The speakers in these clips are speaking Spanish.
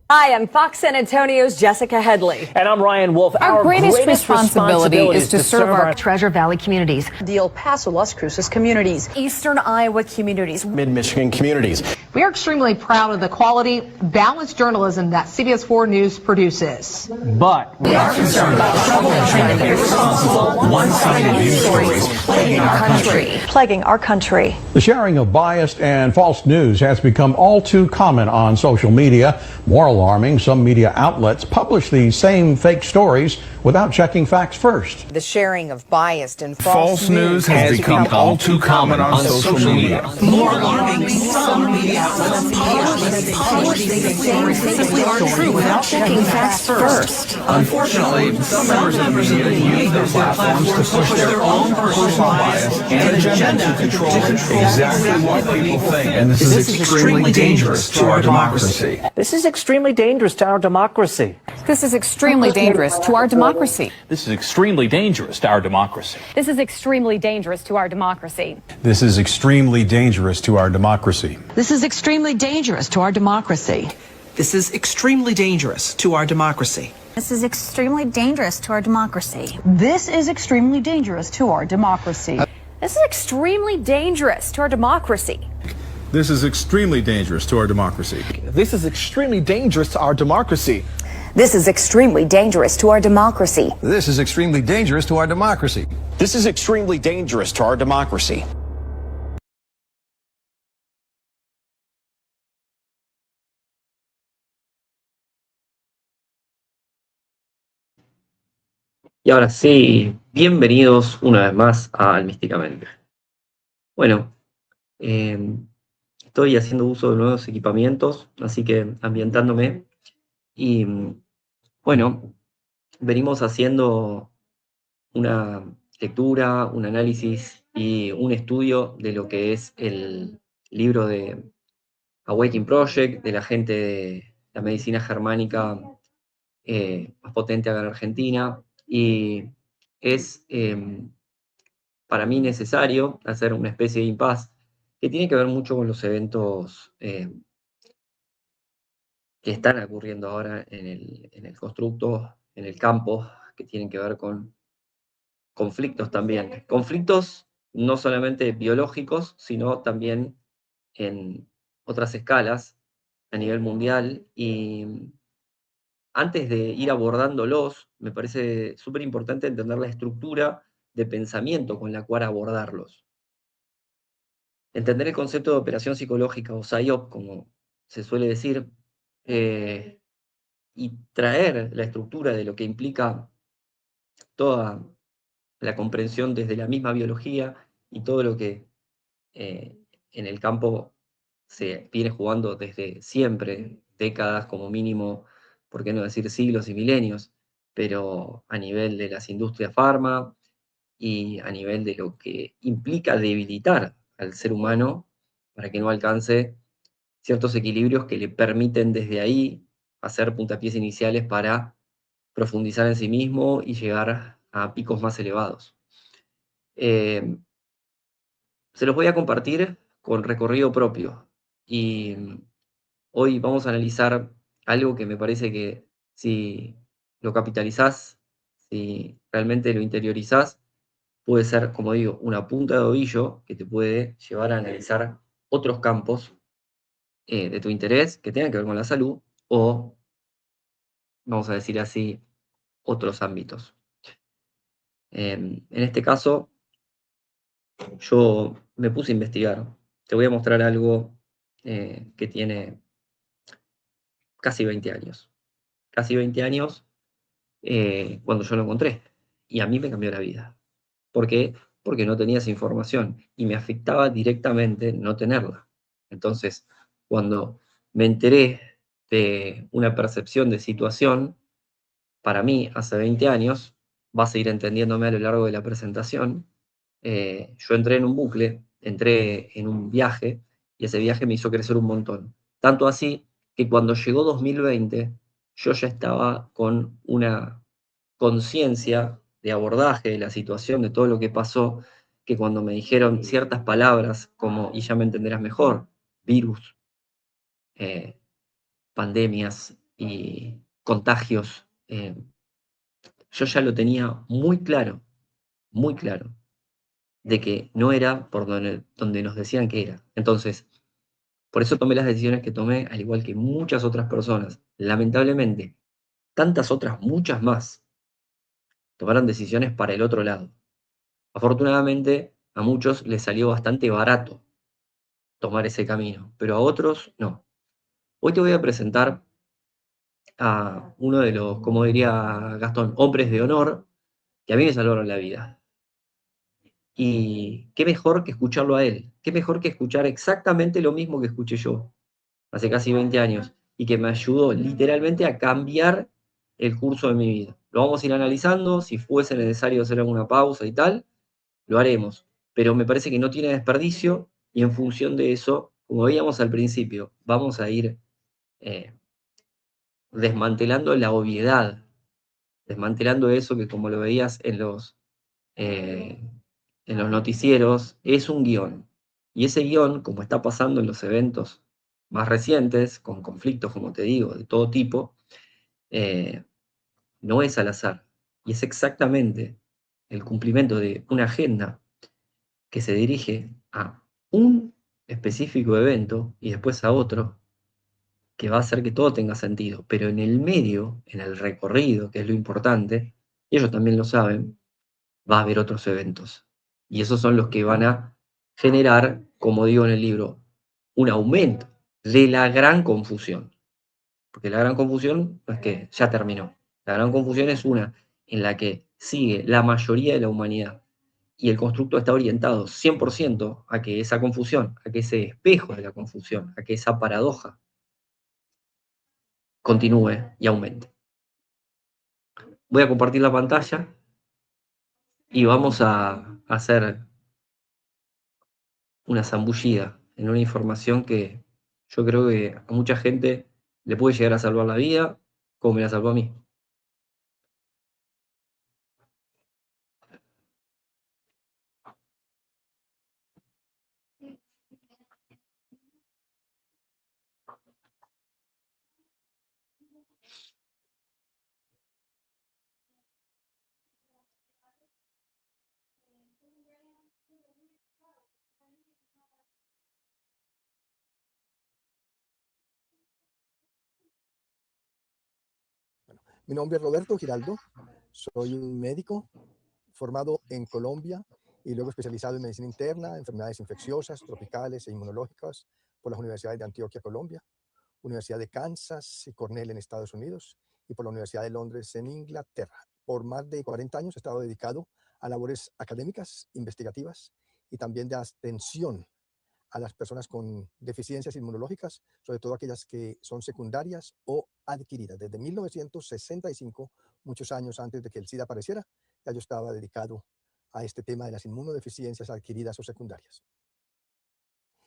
Hi, I'm Fox San Antonio's Jessica Headley. And I'm Ryan Wolf. Our greatest responsibility is to serve our Treasure Valley communities, the El Paso, Las Cruces communities, Eastern Iowa communities, Mid-Michigan communities. We are extremely proud of the quality, balanced journalism that CBS 4 News produces. But we are concerned about troubling and irresponsible, one-sided news stories plaguing our country. The sharing of biased and false news has become all too common on social media. More alarming, some media outlets publish these same fake stories without checking facts first. The sharing of biased and false news has become all too common on social media. More alarming, some media outlets publish these stories simply aren't true without checking facts first. Unfortunately, some members of the media use their platforms to push their own personal bias and agenda to control exactly what people think. And this is extremely dangerous to our democracy. This is extremely dangerous to our democracy. This is extremely dangerous to our democracy. This is extremely dangerous to our democracy. This is extremely dangerous to our democracy. This is extremely dangerous to our democracy. This is extremely dangerous to our democracy. This is extremely dangerous to our democracy. This is extremely dangerous to our democracy. This is extremely dangerous to our democracy. This is extremely dangerous to our democracy. This is extremely dangerous to our democracy. This is extremely dangerous to our democracy. This is extremely dangerous to our democracy. This is extremely dangerous to our democracy. This is extremely dangerous to our democracy. Y ahora sí, bienvenidos una vez más a Místicamente. Bueno, estoy haciendo uso de nuevos equipamientos, así que ambientándome. Y bueno, venimos haciendo una lectura, un análisis y un estudio de lo que es el libro de Awakening Project, de la gente de la medicina germánica más potente acá en Argentina. Y es para mí necesario hacer una especie de impasse que tiene que ver mucho con los eventos que están ocurriendo ahora en el constructo, en el campo, que tienen que ver con conflictos también. Conflictos no solamente biológicos, sino también en otras escalas a nivel mundial. Y antes de ir abordándolos, me parece súper importante entender la estructura de pensamiento con la cual abordarlos. Entender el concepto de operación psicológica o PSYOP, como se suele decir, y traer la estructura de lo que implica toda la comprensión desde la misma biología y todo lo que en el campo se viene jugando desde siempre, décadas como mínimo, por qué no decir siglos y milenios, pero a nivel de las industrias farma y a nivel de lo que implica debilitar al ser humano para que no alcance ciertos equilibrios que le permiten desde ahí hacer puntapiés iniciales para profundizar en sí mismo y llegar a picos más elevados. Se los voy a compartir con recorrido propio y hoy vamos a analizar algo que me parece que si lo capitalizás, si realmente lo interiorizás, puede ser, como digo, una punta de ovillo que te puede llevar a analizar otros campos de tu interés que tengan que ver con la salud o, vamos a decir así, otros ámbitos. En este caso, yo me puse a investigar. Te voy a mostrar algo que tiene casi 20 años. Casi 20 años cuando yo lo encontré. Y a mí me cambió la vida. ¿Por qué? Porque no tenía esa información y me afectaba directamente no tenerla. Entonces, cuando me enteré de una percepción de situación, para mí, hace 20 años, vas a ir entendiéndome a lo largo de la presentación, yo entré en un bucle, entré en un viaje, y ese viaje me hizo crecer un montón. Tanto así que cuando llegó 2020, yo ya estaba con una conciencia de abordaje de la situación, de todo lo que pasó, que cuando me dijeron ciertas palabras como, y ya me entenderás mejor, virus, pandemias, y contagios. Yo ya lo tenía muy claro, de que no era por donde nos decían que era. Entonces, por eso tomé las decisiones que tomé, al igual que muchas otras personas. Lamentablemente, tantas otras, muchas más, tomaron decisiones para el otro lado. Afortunadamente, a muchos les salió bastante barato tomar ese camino, pero a otros no. Hoy te voy a presentar a uno de los, como diría Gastón, hombres de honor que a mí me salvaron la vida. Y qué mejor que escucharlo a él, qué mejor que escuchar exactamente lo mismo que escuché yo hace casi 20 años y que me ayudó literalmente a cambiar el curso de mi vida. Lo vamos a ir analizando, si fuese necesario hacer alguna pausa y tal, lo haremos, pero me parece que no tiene desperdicio y en función de eso, como veíamos al principio, vamos a ir desmantelando la obviedad, desmantelando eso que como lo veías en los noticieros, es un guión. Y ese guión, como está pasando en los eventos más recientes, con conflictos, como te digo, de todo tipo, no es al azar. Y es exactamente el cumplimiento de una agenda que se dirige a un específico evento y después a otro, que va a hacer que todo tenga sentido. Pero en el medio, en el recorrido, que es lo importante, y ellos también lo saben, va a haber otros eventos. Y esos son los que van a generar, como digo en el libro, un aumento de la gran confusión. Porque la gran confusión no es que ya terminó. La gran confusión es una en la que sigue la mayoría de la humanidad. Y el constructo está orientado 100% a que esa confusión, a que ese espejo de la confusión, a que esa paradoja continúe y aumente. Voy a compartir la pantalla y vamos a hacer una zambullida en una información que yo creo que a mucha gente le puede llegar a salvar la vida, como me la salvó a mí. Mi nombre es Roberto Giraldo, soy un médico formado en Colombia y luego especializado en medicina interna, enfermedades infecciosas, tropicales e inmunológicas por las universidades de Antioquia, Colombia, Universidad de Kansas y Cornell en Estados Unidos y por la Universidad de Londres en Inglaterra. Por más de 40 años he estado dedicado a labores académicas, investigativas y también de atención a las personas con deficiencias inmunológicas, sobre todo aquellas que son secundarias o adquiridas. Desde 1965, muchos años antes de que el SIDA apareciera, ya yo estaba dedicado a este tema de las inmunodeficiencias adquiridas o secundarias.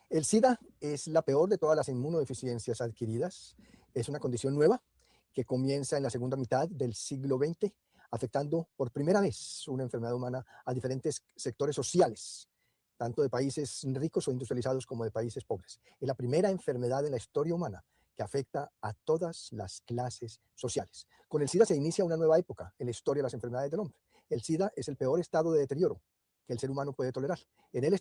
El SIDA es la peor de todas las inmunodeficiencias adquiridas. Es una condición nueva que comienza en la segunda mitad del siglo XX, afectando por primera vez una enfermedad humana a diferentes sectores sociales, tanto de países ricos o industrializados como de países pobres. Es la primera enfermedad en la historia humana que afecta a todas las clases sociales. Con el SIDA se inicia una nueva época en la historia de las enfermedades del hombre. El SIDA es el peor estado de deterioro que el ser humano puede tolerar. En el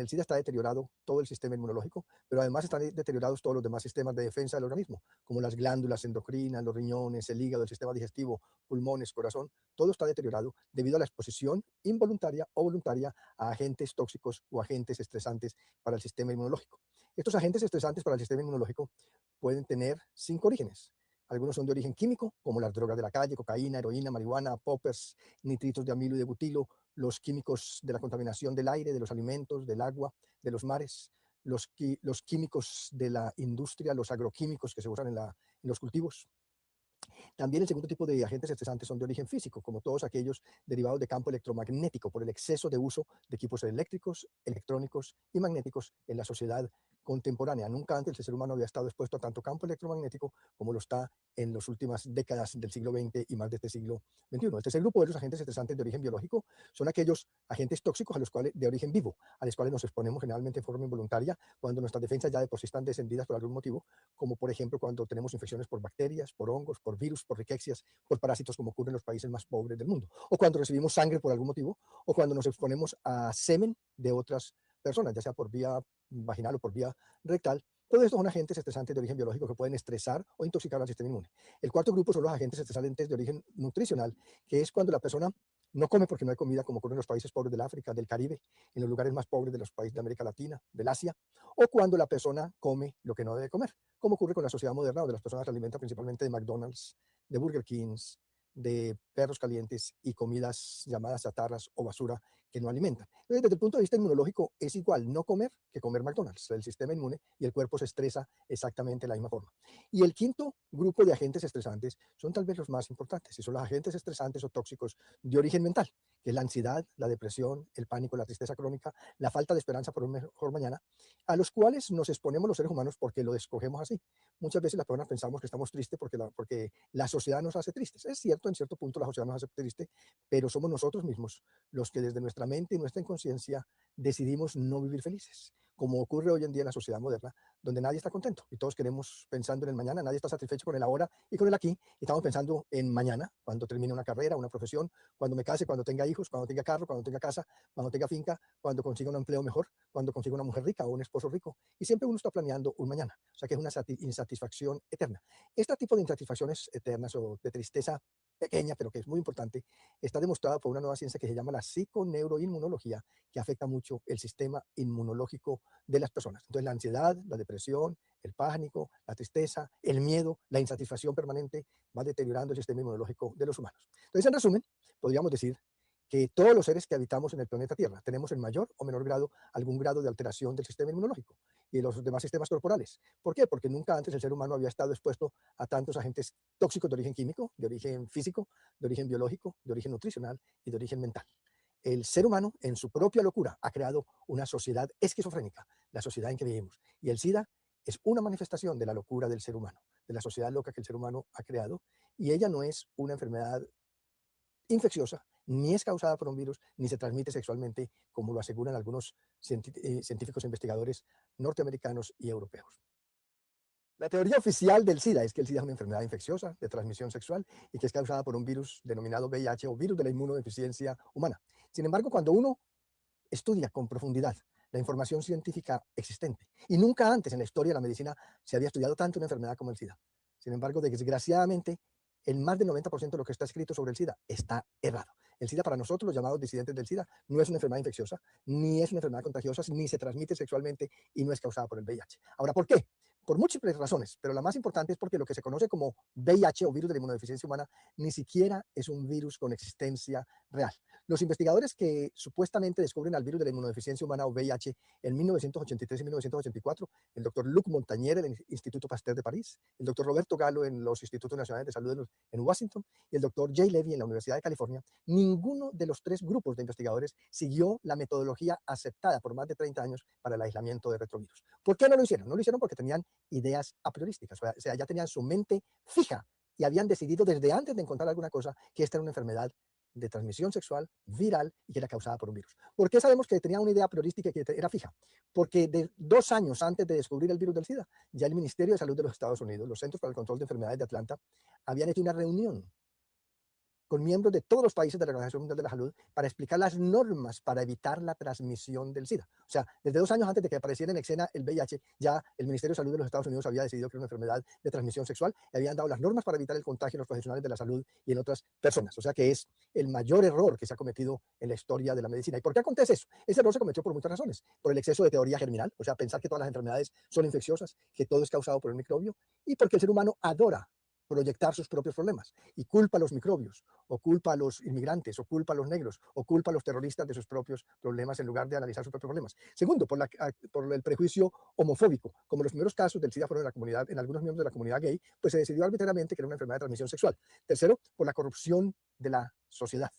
SIDA está deteriorado todo el sistema inmunológico, pero además están deteriorados todos los demás sistemas de defensa del organismo, como las glándulas endocrinas, los riñones, el hígado, el sistema digestivo, pulmones, corazón. Todo está deteriorado debido a la exposición involuntaria o voluntaria a agentes tóxicos o agentes estresantes para el sistema inmunológico. Estos agentes estresantes para el sistema inmunológico pueden tener 5 orígenes. Algunos son de origen químico, como las drogas de la calle, cocaína, heroína, marihuana, poppers, nitritos de amilo y de butilo, los químicos de la contaminación del aire, de los alimentos, del agua, de los mares, los químicos de la industria, los agroquímicos que se usan en los cultivos. También el segundo tipo de agentes estresantes son de origen físico, como todos aquellos derivados de campo electromagnético por el exceso de uso de equipos eléctricos, electrónicos y magnéticos en la sociedad contemporánea. Nunca antes el ser humano había estado expuesto a tanto campo electromagnético como lo está en las últimas décadas del siglo XX y más de este siglo XXI. El tercer grupo de los agentes estresantes de origen biológico son aquellos agentes tóxicos de origen vivo, a los cuales nos exponemos generalmente en forma involuntaria cuando nuestras defensas ya de por sí están descendidas por algún motivo, como por ejemplo cuando tenemos infecciones por bacterias, por hongos, por virus, por riquecias, por parásitos, como ocurre en los países más pobres del mundo, o cuando recibimos sangre por algún motivo, o cuando nos exponemos a semen de otras personas, ya sea por vía vaginal o por vía rectal. Todo esto son agentes estresantes de origen biológico que pueden estresar o intoxicar al sistema inmune. El cuarto grupo son los agentes estresantes de origen nutricional, que es cuando la persona no come porque no hay comida, como ocurre en los países pobres del África, del Caribe, en los lugares más pobres de los países de América Latina, del Asia, o cuando la persona come lo que no debe comer, como ocurre con la sociedad moderna, donde las personas se alimentan principalmente de McDonald's, de Burger Kings, de perros calientes y comidas llamadas chatarras o basura que no alimentan. Entonces, desde el punto de vista inmunológico, es igual no comer que comer McDonald's. El sistema inmune y el cuerpo se estresa exactamente de la misma forma. Y el quinto grupo de agentes estresantes son tal vez los más importantes, y son los agentes estresantes o tóxicos de origen mental, que es la ansiedad, la depresión, el pánico, la tristeza crónica, la falta de esperanza por un mejor mañana, a los cuales nos exponemos los seres humanos porque lo escogemos así. Muchas veces las personas pensamos que estamos tristes porque la sociedad nos hace tristes. Es cierto, en cierto punto la sociedad nos hace tristes, pero somos nosotros mismos los que desde nuestra mente y nuestra inconsciencia decidimos no vivir felices, como ocurre hoy en día en la sociedad moderna, donde nadie está contento y todos queremos pensando en el mañana, nadie está satisfecho con el ahora y con el aquí, y estamos pensando en mañana, cuando termine una carrera, una profesión, cuando me case, cuando tenga hijos, cuando tenga carro, cuando tenga casa, cuando tenga finca, cuando consiga un empleo mejor, cuando consiga una mujer rica o un esposo rico, y siempre uno está planeando un mañana, o sea que es una insatisfacción eterna. Este tipo de insatisfacciones eternas o de tristeza pequeña, pero que es muy importante, está demostrada por una nueva ciencia que se llama la psiconeuroinmunología, que afecta mucho el sistema inmunológico de las personas. Entonces, la ansiedad, la depresión, el pánico, la tristeza, el miedo, la insatisfacción permanente va deteriorando el sistema inmunológico de los humanos. Entonces, en resumen, podríamos decir que todos los seres que habitamos en el planeta Tierra tenemos en mayor o menor grado algún grado de alteración del sistema inmunológico y de los demás sistemas corporales. ¿Por qué? Porque nunca antes el ser humano había estado expuesto a tantos agentes tóxicos de origen químico, de origen físico, de origen biológico, de origen nutricional y de origen mental. El ser humano, en su propia locura, ha creado una sociedad esquizofrénica, la sociedad en que vivimos. Y el SIDA es una manifestación de la locura del ser humano, de la sociedad loca que el ser humano ha creado, y ella no es una enfermedad infecciosa, ni es causada por un virus, ni se transmite sexualmente, como lo aseguran algunos científicos e investigadores norteamericanos y europeos. La teoría oficial del SIDA es que el SIDA es una enfermedad infecciosa de transmisión sexual y que es causada por un virus denominado VIH o virus de la inmunodeficiencia humana. Sin embargo, cuando uno estudia con profundidad la información científica existente, y nunca antes en la historia de la medicina se había estudiado tanto una enfermedad como el SIDA. Sin embargo, desgraciadamente, el más del 90% de lo que está escrito sobre el SIDA está errado. El SIDA, para nosotros, los llamados disidentes del SIDA, no es una enfermedad infecciosa, ni es una enfermedad contagiosa, ni se transmite sexualmente y no es causada por el VIH. Ahora, ¿por qué? Por múltiples razones, pero la más importante es porque lo que se conoce como VIH o virus de la inmunodeficiencia humana ni siquiera es un virus con existencia real. Los investigadores que supuestamente descubren al virus de la inmunodeficiencia humana o VIH en 1983 y 1984, el doctor Luc Montagnier del Instituto Pasteur de París, el doctor Roberto Gallo en los Institutos Nacionales de Salud en Washington y el doctor Jay Levy en la Universidad de California, ninguno de los tres grupos de investigadores siguió la metodología aceptada por más de 30 años para el aislamiento de retrovirus. ¿Por qué no lo hicieron? No lo hicieron porque tenían ideas a priorísticas, o sea, ya tenían su mente fija y habían decidido desde antes de encontrar alguna cosa que esta era una enfermedad de transmisión sexual viral y que era causada por un virus. ¿Por qué sabemos que tenía una idea priorística y que era fija? Porque 2 años antes de descubrir el virus del SIDA, ya el Ministerio de Salud de los Estados Unidos, los Centros para el Control de Enfermedades de Atlanta, habían hecho una reunión con miembros de todos los países de la Organización Mundial de la Salud para explicar las normas para evitar la transmisión del SIDA. O sea, desde 2 años antes de que apareciera en escena el VIH, ya el Ministerio de Salud de los Estados Unidos había decidido que era una enfermedad de transmisión sexual y habían dado las normas para evitar el contagio en los profesionales de la salud y en otras personas. O sea, que es el mayor error que se ha cometido en la historia de la medicina. ¿Y por qué acontece eso? Ese error se cometió por muchas razones. Por el exceso de teoría germinal, o sea, pensar que todas las enfermedades son infecciosas, que todo es causado por el microbio, y porque el ser humano adora proyectar sus propios problemas y culpa a los microbios, o culpa a los inmigrantes, o culpa a los negros, o culpa a los terroristas de sus propios problemas en lugar de analizar sus propios problemas. Segundo, por el prejuicio homofóbico. Como los primeros casos del SIDA fueron en la comunidad, en algunos miembros de la comunidad gay, pues se decidió arbitrariamente que era una enfermedad de transmisión sexual. Tercero, por la corrupción de la sociedad.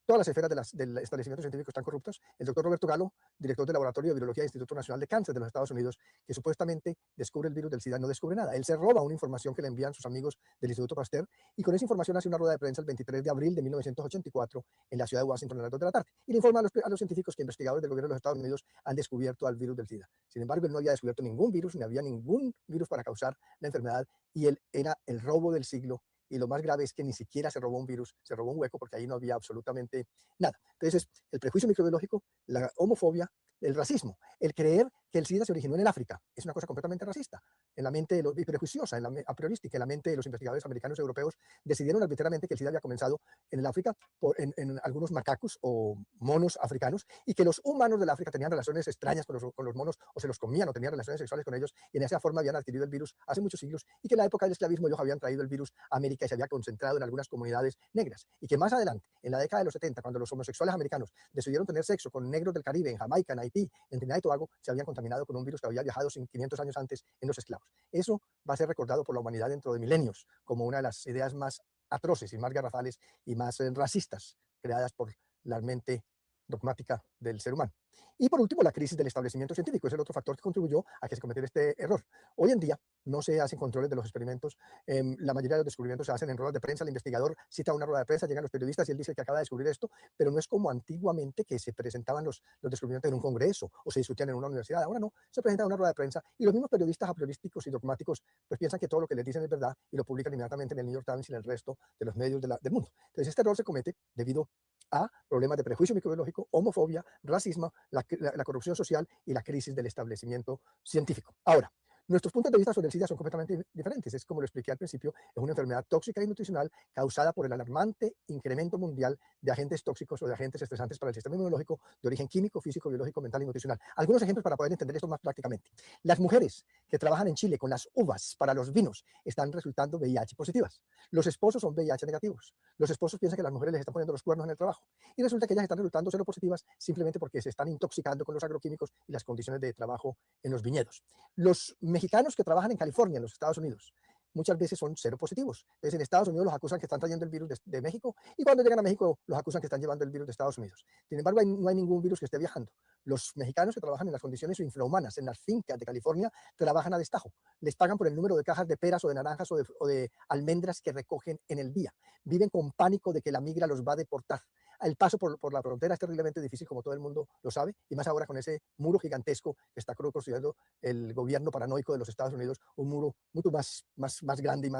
todas las esferas del establecimiento científico están corruptas. El doctor Roberto Galo, director del Laboratorio de Virología del Instituto Nacional de Cáncer de los Estados Unidos, que supuestamente descubre el virus del SIDA, no descubre nada. Él se roba una información que le envían sus amigos del Instituto Pasteur y con esa información hace una rueda de prensa el 23 de abril de 1984 en la ciudad de Washington a las 2 de la tarde y le informa a los científicos que investigadores del gobierno de los Estados Unidos han descubierto al virus del SIDA. Sin embargo, él no había descubierto ningún virus, ni había ningún virus para causar la enfermedad y él era el robo del siglo. Y lo más grave es que ni siquiera se robó un virus, se robó un hueco porque ahí no había absolutamente nada. Entonces, el prejuicio microbiológico, la homofobia, el racismo, el creer que el SIDA se originó en el África, es una cosa completamente racista, en la mente de los, y prejuiciosa, a priorística, en la mente de los investigadores americanos y europeos, decidieron arbitrariamente que el SIDA había comenzado en el África, en algunos macacos o monos africanos, y que los humanos del África tenían relaciones extrañas con los monos, o se los comían, o tenían relaciones sexuales con ellos, y en esa forma habían adquirido el virus hace muchos siglos, y que en la época del esclavismo ellos habían traído el virus a América y se había concentrado en algunas comunidades negras, y que más adelante, en la década de los 70, cuando los homosexuales americanos decidieron tener sexo con negros del Caribe, en Jamaica, en Haití, en Trinidad y Tobago, se habían contaminado con un virus que había viajado 500 años antes en los esclavos. Eso va a ser recordado por la humanidad dentro de milenios como una de las ideas más atroces y más garrafales y más racistas creadas por la mente dogmática del ser humano. Y por último, la crisis del establecimiento científico es el otro factor que contribuyó a que se cometiera este error. Hoy en día no se hacen controles de los experimentos, la mayoría de los descubrimientos se hacen en ruedas de prensa, el investigador cita una rueda de prensa, llegan los periodistas y él dice que acaba de descubrir esto, pero no es como antiguamente que se presentaban los descubrimientos en un congreso o se discutían en una universidad. Ahora no, se presenta en una rueda de prensa y los mismos periodistas apriorísticos y dogmáticos pues piensan que todo lo que les dicen es verdad y lo publican inmediatamente en el New York Times y en el resto de los medios del mundo. Entonces este error se comete debido a problemas de prejuicio microbiológico, homofobia, racismo, la corrupción social y la crisis del establecimiento científico. Ahora, nuestros puntos de vista sobre el SIDA son completamente diferentes. Es como lo expliqué al principio, es una enfermedad tóxica y nutricional causada por el alarmante incremento mundial de agentes tóxicos o de agentes estresantes para el sistema inmunológico de origen químico, físico, biológico, mental y nutricional. Algunos ejemplos para poder entender esto más prácticamente. Las mujeres que trabajan en Chile con las uvas para los vinos están resultando VIH positivas. Los esposos son VIH negativos. Los esposos piensan que las mujeres les están poniendo los cuernos en el trabajo. Y resulta que ellas están resultando seropositivas simplemente porque se están intoxicando con los agroquímicos y las condiciones de trabajo en los viñedos. Los mexicanos que trabajan en California, en los Estados Unidos, muchas veces son seropositivos. Entonces en Estados Unidos los acusan que están trayendo el virus de México y cuando llegan a México los acusan que están llevando el virus de Estados Unidos. Sin embargo, no hay ningún virus que esté viajando. Los mexicanos que trabajan en las condiciones infrahumanas, en las fincas de California, trabajan a destajo. Les pagan por el número de cajas de peras o de naranjas o de almendras que recogen en el día. Viven con pánico de que la migra los va a deportar. El paso por la frontera es terriblemente difícil, como todo el mundo lo sabe, y más ahora con ese muro gigantesco que está construyendo el gobierno paranoico de los Estados Unidos, un muro mucho más grande y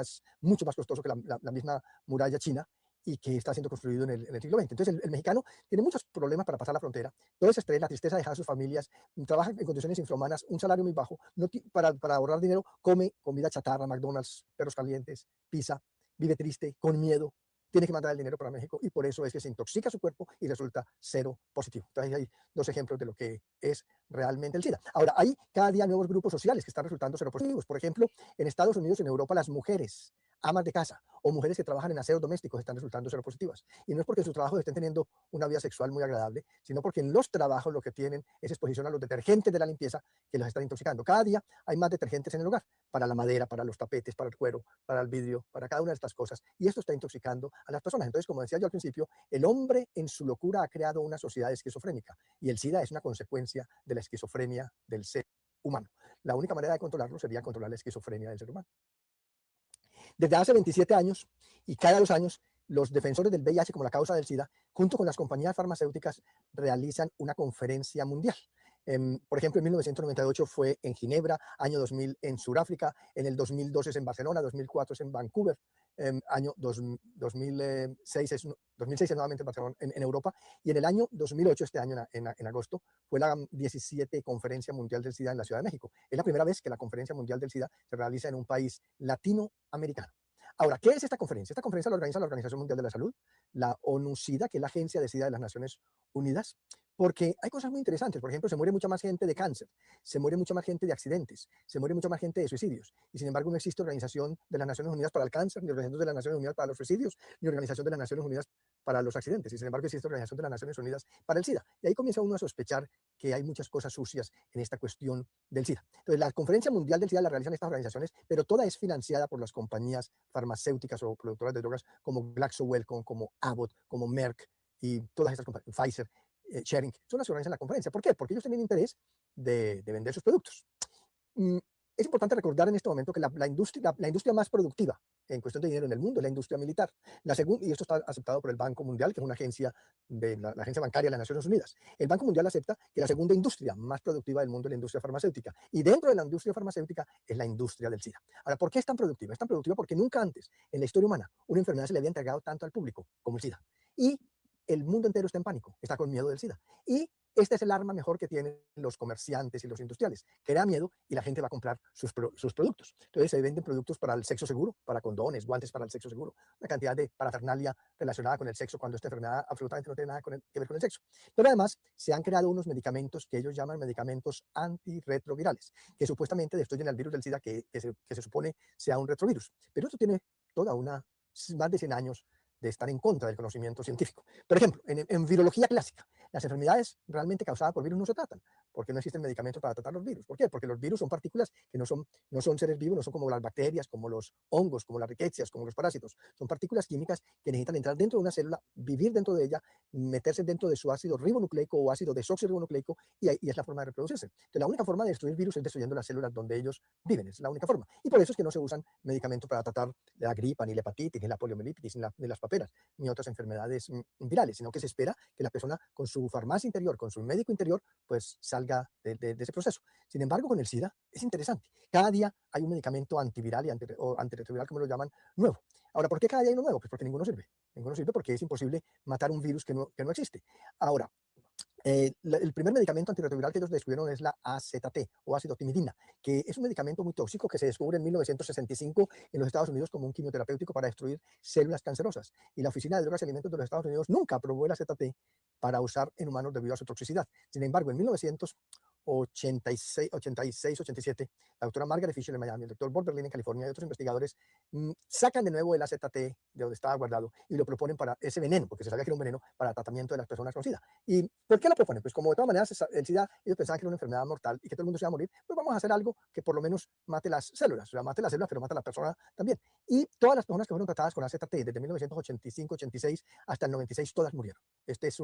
mucho más costoso que la misma muralla china, y que está siendo construido en el siglo XX. Entonces el mexicano tiene muchos problemas para pasar la frontera, todo ese estrés, la tristeza de dejar a sus familias, trabaja en condiciones infrahumanas, un salario muy bajo, para ahorrar dinero, come comida chatarra, McDonald's, perros calientes, pizza, vive triste, con miedo, tiene que mandar el dinero para México y por eso es que se intoxica su cuerpo y resulta cero positivo. Entonces hay dos ejemplos de lo que es realmente el SIDA. Ahora, hay cada día nuevos grupos sociales que están resultando seropositivos. Por ejemplo, en Estados Unidos y en Europa las mujeres amas de casa o mujeres que trabajan en aseos domésticos están resultando seropositivas. Y no es porque en sus trabajos estén teniendo una vida sexual muy agradable, sino porque en los trabajos lo que tienen es exposición a los detergentes de la limpieza que los están intoxicando. Cada día hay más detergentes en el hogar, para la madera, para los tapetes, para el cuero, para el vidrio, para cada una de estas cosas. Y esto está intoxicando a las personas. Entonces, como decía yo al principio, el hombre en su locura ha creado una sociedad esquizofrénica y el SIDA es una consecuencia de la esquizofrenia del ser humano. La única manera de controlarlo sería controlar la esquizofrenia del ser humano. Desde hace 27 años y cada 2 años, los defensores del VIH como la causa del SIDA, junto con las compañías farmacéuticas, realizan una conferencia mundial. Por ejemplo, en 1998 fue en Ginebra, año 2000 en Sudáfrica, en el 2002 es en Barcelona, 2004 es en Vancouver, año 2006 es nuevamente en Barcelona, en Europa, y en el año 2008, este año en agosto, fue la 17 Conferencia Mundial del SIDA en la Ciudad de México. Es la primera vez que la Conferencia Mundial del SIDA se realiza en un país latinoamericano. Ahora, ¿qué es esta conferencia? Esta conferencia la organiza la Organización Mundial de la Salud, la ONU-SIDA, que es la agencia de SIDA de las Naciones Unidas, porque hay cosas muy interesantes. Por ejemplo, se muere mucha más gente de cáncer, se muere mucha más gente de accidentes, se muere mucha más gente de suicidios. Y sin embargo no existe Organización de las Naciones Unidas para el cáncer, ni Organización de las Naciones Unidas para los suicidios, ni Organización de las Naciones Unidas para los accidentes. Y sin embargo existe Organización de las Naciones Unidas para el SIDA. Y ahí comienza uno a sospechar que hay muchas cosas sucias en esta cuestión del SIDA. Entonces la Conferencia Mundial del SIDA la realizan estas organizaciones, pero toda es financiada por las compañías farmacéuticas o productoras de drogas como GlaxoSmithKline, como Abbott, como Merck, y todas estas compañías, Pfizer, Schering, son las que organizan la conferencia. ¿Por qué? Porque ellos tienen interés de vender sus productos. Es importante recordar en este momento que la industria más productiva en cuestión de dinero en el mundo es la industria militar. Y esto está aceptado por el Banco Mundial, que es una agencia de la agencia bancaria de las Naciones Unidas. El Banco Mundial acepta que la segunda industria más productiva del mundo es la industria farmacéutica. Y dentro de la industria farmacéutica es la industria del SIDA. Ahora, ¿por qué es tan productiva? Es tan productiva porque nunca antes en la historia humana una enfermedad se le había entregado tanto al público como el SIDA. Y el mundo entero está en pánico, está con miedo del SIDA. Y este es el arma mejor que tienen los comerciantes y los industriales, que da miedo y la gente va a comprar sus productos. Entonces se venden productos para el sexo seguro, para condones, guantes para el sexo seguro, una cantidad de parafernalia relacionada con el sexo cuando esta enfermedad absolutamente no tiene nada que ver con el sexo. Pero además se han creado unos medicamentos que ellos llaman medicamentos antirretrovirales, que supuestamente destruyen al virus del SIDA que se supone sea un retrovirus. Pero esto tiene más de 100 años de estar en contra del conocimiento científico. Por ejemplo, en virología clásica, las enfermedades realmente causadas por virus no se tratan, porque no existen medicamentos para tratar los virus. ¿Por qué? Porque los virus son partículas que no son seres vivos, no son como las bacterias, como los hongos, como las riquecias, como los parásitos. Son partículas químicas que necesitan entrar dentro de una célula, vivir dentro de ella, meterse dentro de su ácido ribonucleico o ácido desoxirribonucleico, y es la forma de reproducirse. Entonces, la única forma de destruir virus es destruyendo las células donde ellos viven, es la única forma. Y por eso es que no se usan medicamentos para tratar la gripa, ni la hepatitis, ni la poliomielitis, ni las paperas, ni otras enfermedades virales, sino que se espera que la persona con su farmacia interior, con su médico interior, pues salga de ese proceso. Sin embargo, con el SIDA es interesante. Cada día hay un medicamento antiviral o antirretroviral, como lo llaman, nuevo. Ahora, ¿por qué cada día hay uno nuevo? Pues porque ninguno sirve. Ninguno sirve porque es imposible matar un virus que no existe. Ahora, el primer medicamento antirretroviral que ellos descubrieron es la AZT o acidotimidina, que es un medicamento muy tóxico que se descubre en 1965 en los Estados Unidos como un quimioterapéutico para destruir células cancerosas. Y la Oficina de Drogas y Alimentos de los Estados Unidos nunca aprobó el AZT para usar en humanos debido a su toxicidad. Sin embargo, en 1986, 87, la doctora Margaret Fisher en Miami, el doctor Bob Berlin en California y otros investigadores sacan de nuevo el AZT de donde estaba guardado y lo proponen para ese veneno, porque se sabía que era un veneno para el tratamiento de las personas con SIDA. ¿Y por qué lo proponen? Pues como de todas maneras el SIDA, ellos pensaban que era una enfermedad mortal y que todo el mundo se iba a morir, pues vamos a hacer algo que por lo menos mate las células, o sea, mate las células, pero mate a la persona también. Y todas las personas que fueron tratadas con AZT desde 1985-86 hasta el 96, todas murieron. Este es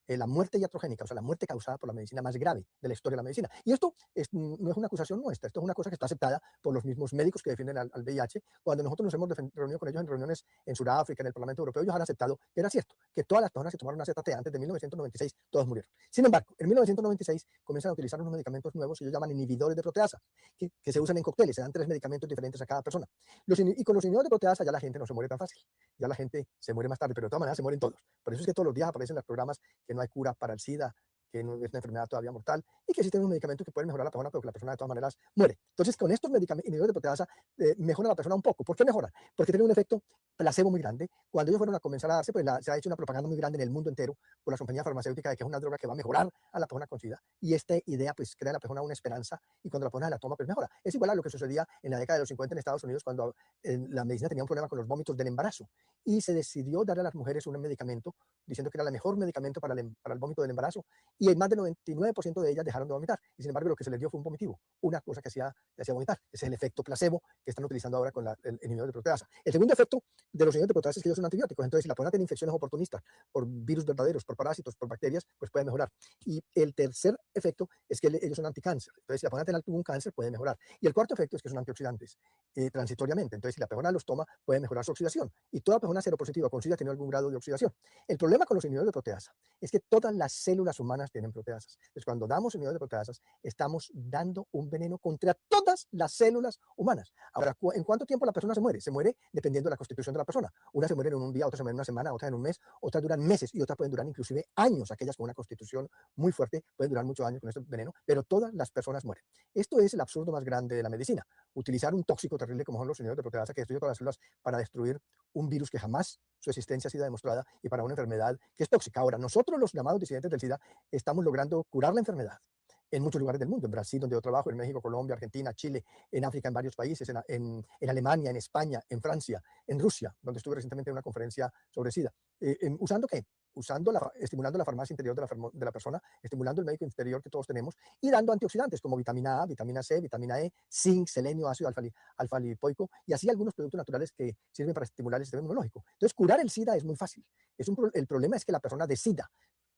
la muerte iatrogénica, o sea, la muerte causada por la medicina más grave de la historia de la medicina. Y esto no es una acusación nuestra, esto es una cosa que está aceptada por los mismos médicos que defienden al VIH. Cuando nosotros nos hemos reunido con ellos en reuniones en Sudáfrica, en el Parlamento Europeo, ellos han aceptado que era cierto, que todas las personas que tomaron AZT antes de 1996, todas murieron. Sin embargo, en 1996 comienzan a utilizar unos medicamentos nuevos que ellos llaman inhibidores de proteasa, que se usan en cócteles, se dan 3 medicamentos diferentes a cada persona. Y con los inhibidores de proteasa ya la gente no se muere tan fácil, ya la gente se muere más tarde, pero de todas maneras se mueren todos. Por eso es que todos los días aparecen en los programas que no hay cura para el SIDA, que no es una enfermedad todavía mortal y que existen unos medicamentos que pueden mejorar a la persona, pero que la persona de todas maneras muere. Entonces, con estos inhibidores de proteasa mejora la persona un poco. ¿Por qué mejora? Porque tiene un efecto placebo muy grande. Cuando ellos fueron a comenzar a darse, pues se ha hecho una propaganda muy grande en el mundo entero por las compañías farmacéuticas de que es una droga que va a mejorar a la persona con SIDA. Y esta idea pues crea a la persona una esperanza y cuando la persona la toma pues mejora. Es igual a lo que sucedía en la década de los 50 en Estados Unidos cuando la medicina tenía un problema con los vómitos del embarazo y se decidió darle a las mujeres un medicamento diciendo que era el mejor medicamento para el vómito del embarazo y más del 99% de ellas dejaron de vomitar y sin embargo lo que se les dio fue un vomitivo, una cosa que hacía vomitar. Ese es el efecto placebo que están utilizando ahora con el inhibidor de proteasa. El segundo efecto de los inhibidores de proteasa es que ellos son antibióticos, entonces si la persona tiene infecciones oportunistas por virus verdaderos, por parásitos, por bacterias, pues puede mejorar. Y el tercer efecto es que ellos son anticáncer, entonces si la persona tiene algún cáncer puede mejorar. Y el cuarto efecto es que son antioxidantes transitoriamente, entonces si la persona los toma puede mejorar su oxidación y toda persona seropositiva con SIDA tiene algún grado de oxidación. El problema con los inhibidores de proteasa es que todas las células humanas tienen proteasas. Entonces cuando damos inhibidores de proteasas estamos dando un veneno contra todas las células humanas. Ahora, ¿en cuánto tiempo la persona se muere? Se muere dependiendo de la constitución de la persona. Unas se mueren en un día, otras se mueren en una semana, otras en un mes, otras duran meses y otras pueden durar inclusive años. Aquellas con una constitución muy fuerte pueden durar muchos años con este veneno, pero todas las personas mueren. Esto es el absurdo más grande de la medicina. Utilizar un tóxico terrible como son los inhibidores de proteasa que destruye todas las células para destruir un virus que jamás su existencia ha sido demostrada y para una enfermedad que es tóxica. Ahora, nosotros los llamados disidentes del SIDA estamos logrando curar la enfermedad en muchos lugares del mundo, en Brasil, donde yo trabajo, en México, Colombia, Argentina, Chile, en África, en varios países, en Alemania, en España, en Francia, en Rusia, donde estuve recientemente en una conferencia sobre SIDA. ¿Usando qué? estimulando la farmacia interior de la persona, estimulando el médico interior que todos tenemos y dando antioxidantes como vitamina A, vitamina C, vitamina E, zinc, selenio, ácido alfa-lipoico y así algunos productos naturales que sirven para estimular el sistema inmunológico. Entonces, curar el SIDA es muy fácil. El problema es que la persona decida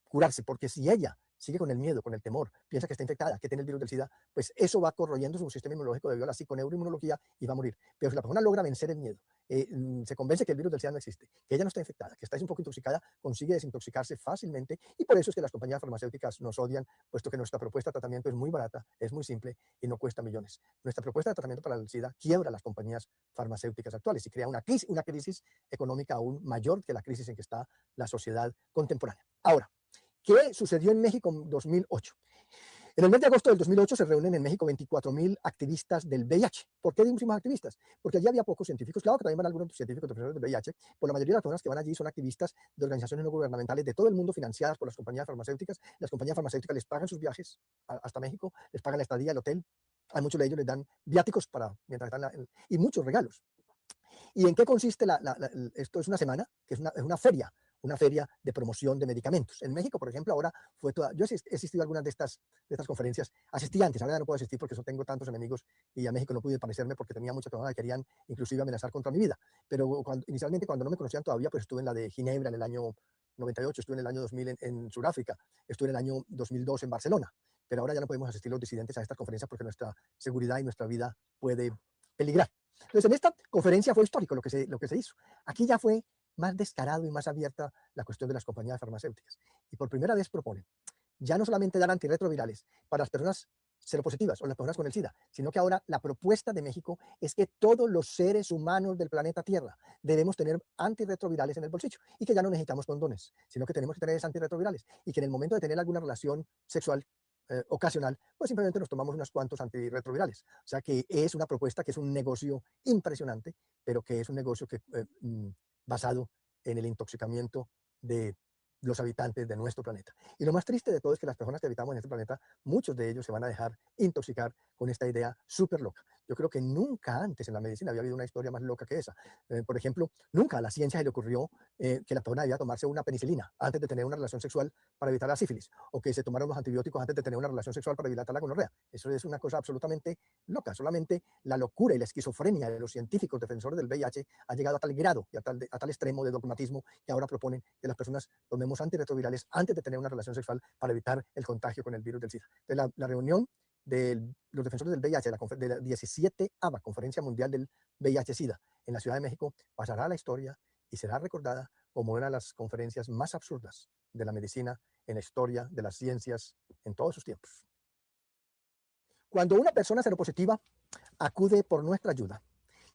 curarse, porque si ella sigue con el miedo, con el temor, piensa que está infectada, que tiene el virus del SIDA, pues eso va corroyendo su sistema inmunológico debido a la psiconeuroinmunología y va a morir. Pero si la persona logra vencer el miedo, se convence que el virus del SIDA no existe, que ella no está infectada, que está un poco intoxicada, consigue desintoxicarse fácilmente y por eso es que las compañías farmacéuticas nos odian, puesto que nuestra propuesta de tratamiento es muy barata, es muy simple y no cuesta millones. Nuestra propuesta de tratamiento para el SIDA quiebra las compañías farmacéuticas actuales y crea una crisis económica aún mayor que la crisis en que está la sociedad contemporánea. Ahora, ¿qué sucedió en México en 2008? En el mes de agosto del 2008 se reúnen en México 24.000 activistas del VIH. ¿Por qué decimos activistas? Porque allí había pocos científicos, claro que también van algunos científicos profesores del VIH, pero la mayoría de las personas que van allí son activistas de organizaciones no gubernamentales de todo el mundo financiadas por las compañías farmacéuticas. Las compañías farmacéuticas les pagan sus viajes hasta México, les pagan la estadía, el hotel, a muchos de ellos les dan viáticos mientras están y muchos regalos. ¿Y en qué consiste esto? Es una semana, que es una feria de promoción de medicamentos. En México, por ejemplo, ahora yo he asistido a algunas de estas conferencias, asistí antes, ahora ya no puedo asistir porque tengo tantos enemigos y a México no pude parecerme porque tenía muchas personas que querían inclusive amenazar contra mi vida. Pero inicialmente cuando no me conocían todavía, pues estuve en la de Ginebra en el año 98, estuve en el año 2000 en Sudáfrica, estuve en el año 2002 en Barcelona, pero ahora ya no podemos asistir los disidentes a estas conferencias porque nuestra seguridad y nuestra vida puede peligrar. Entonces, en esta conferencia fue histórico lo que se hizo. Aquí ya fue más descarado y más abierta la cuestión de las compañías farmacéuticas. Y por primera vez proponen ya no solamente dar antirretrovirales para las personas seropositivas o las personas con el SIDA, sino que ahora la propuesta de México es que todos los seres humanos del planeta Tierra debemos tener antirretrovirales en el bolsillo y que ya no necesitamos condones, sino que tenemos que tener antirretrovirales y que en el momento de tener alguna relación sexual ocasional, pues simplemente nos tomamos unos cuantos antirretrovirales. O sea que es una propuesta que es un negocio impresionante, pero que es un negocio que basado en el intoxicamiento de los habitantes de nuestro planeta. Y lo más triste de todo es que las personas que habitamos en este planeta, muchos de ellos se van a dejar intoxicar con esta idea súper loca. Yo creo que nunca antes en la medicina había habido una historia más loca que esa. Por ejemplo, nunca a la ciencia se le ocurrió que la persona debía tomarse una penicilina antes de tener una relación sexual para evitar la sífilis, o que se tomara unos antibióticos antes de tener una relación sexual para evitar la gonorrea. Eso es una cosa absolutamente loca. Solamente la locura y la esquizofrenia de los científicos defensores del VIH ha llegado a tal grado y a tal extremo de dogmatismo que ahora proponen que las personas tomemos antirretrovirales antes de tener una relación sexual para evitar el contagio con el virus del SIDA. Entonces, la reunión de los defensores del VIH, de la 17ª Conferencia Mundial del VIH-Sida en la Ciudad de México, pasará a la historia y será recordada como una de las conferencias más absurdas de la medicina en la historia de las ciencias en todos sus tiempos. Cuando una persona seropositiva acude por nuestra ayuda,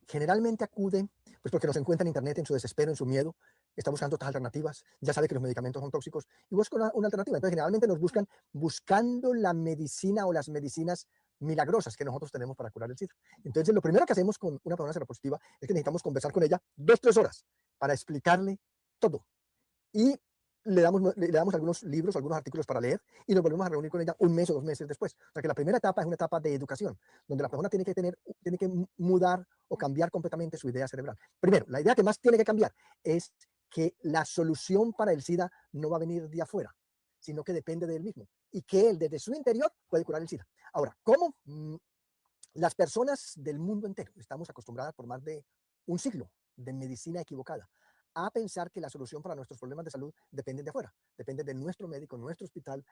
generalmente acude pues porque nos encuentra en internet en su desespero, en su miedo, está buscando otras alternativas, ya sabe que los medicamentos son tóxicos y busca una alternativa. Entonces generalmente nos buscan buscando la medicina o las medicinas milagrosas que nosotros tenemos para curar el SIDA. Entonces lo primero que hacemos con una persona seropositiva es que necesitamos conversar con ella 2-3 horas para explicarle todo. Y le damos algunos libros, algunos artículos para leer y nos volvemos a reunir con ella 1 mes o 2 meses después. O sea que la primera etapa es una etapa de educación, donde la persona tiene que mudar o cambiar completamente su idea cerebral. Primero, la idea que más tiene que cambiar es que la solución para el SIDA no va a venir de afuera, sino que depende de él mismo y que él desde su interior puede curar el SIDA. Ahora, ¿cómo? Las personas del mundo entero estamos acostumbradas por más de un siglo de medicina equivocada a pensar que la solución para nuestros problemas de salud depende de afuera, depende de nuestro médico, nuestro hospital,